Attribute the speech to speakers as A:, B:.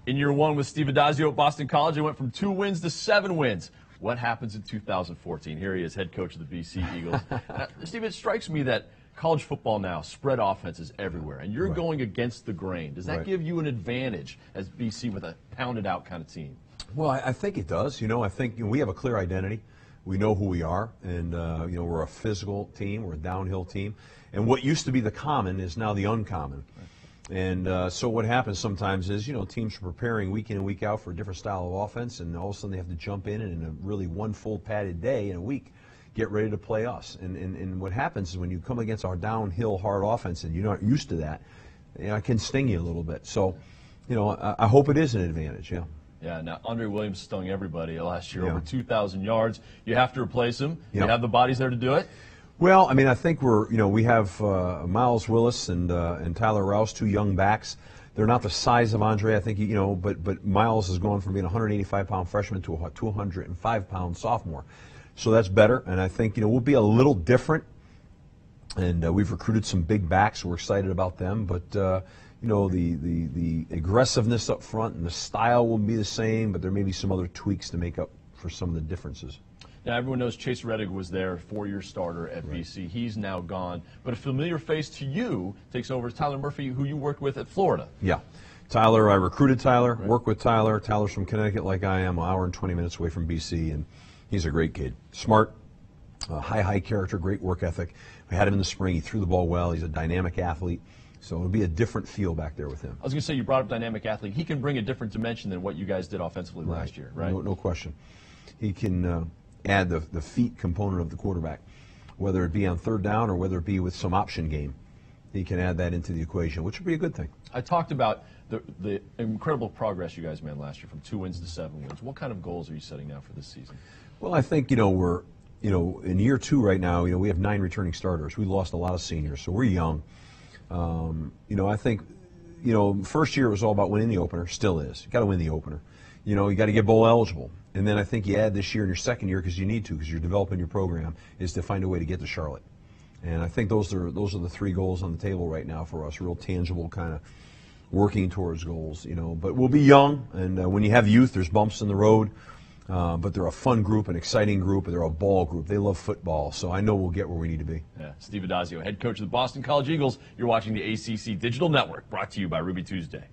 A: In year one with Steve Addazio at Boston College, it went from 2 wins to 7 wins. What happens in 2014? Here he is, head coach of the BC Eagles. Now, Steve, it strikes me that college football now, spread offenses everywhere, and you're going against the grain. Does that give you an advantage as BC with a pounded-out kind of team?
B: Well, I think it does. I think we have a clear identity. We know who we are, and we're a physical team. We're a downhill team. And what used to be the common is now the uncommon. And so what happens sometimes is, teams are preparing week in and week out for a different style of offense, and all of a sudden they have to jump in and in a really one full padded day in a week, get ready to play us. And what happens is when you come against our downhill hard offense and you're not used to that, it can sting you a little bit. So, I hope it is an advantage, yeah.
A: Yeah, now Andre Williams stung everybody last year, over 2,000 yards. You have to replace him. You have the bodies there to do it?
B: Well, I think we have Miles Willis and Tyler Rouse, 2 young backs. They're not the size of Andre, I think, but Miles has gone from being a 185-pound freshman to a 205-pound sophomore. So that's better, and I think, we'll be a little different. And we've recruited some big backs. We're excited about them, but the aggressiveness up front and the style will be the same, but there may be some other tweaks to make up for some of the differences.
A: Now, everyone knows Chase Rettig was there, 4-year starter at BC. He's now gone. But a familiar face to you takes over as Tyler Murphy, who you worked with at Florida.
B: Yeah. Tyler, I recruited Tyler, worked with Tyler. Tyler's from Connecticut like I am, an hour and 20 minutes away from BC, and he's a great kid. Smart, high character, great work ethic. We had him in the spring. He threw the ball well. He's a dynamic athlete. So it'll be a different feel back there with him.
A: I was going to say, you brought up dynamic athlete. He can bring a different dimension than what you guys did offensively last year, right?
B: No question. He can add the feet component of the quarterback, whether it be on third down or whether it be with some option game. He can add that into the equation, which would be a good thing.
A: I talked about the incredible progress you guys made last year from 2 wins to 7 wins. What kind of goals are you setting now for this season?
B: Well, I think, we're, in year 2 right now, we have 9 returning starters. We lost a lot of seniors, so we're young. I think, first year it was all about winning the opener, still is. You got to win the opener. You got to get bowl eligible. And then I think you add this year in your second year because you need to, because you're developing your program, is to find a way to get to Charlotte. And I think those are the 3 goals on the table right now for us, real tangible kind of working towards goals, But we'll be young, and when you have youth, there's bumps in the road. But they're a fun group, an exciting group, they're a ball group. They love football, so I know we'll get where we need to be.
A: Yeah, Steve Addazio, head coach of the Boston College Eagles. You're watching the ACC Digital Network, brought to you by Ruby Tuesday.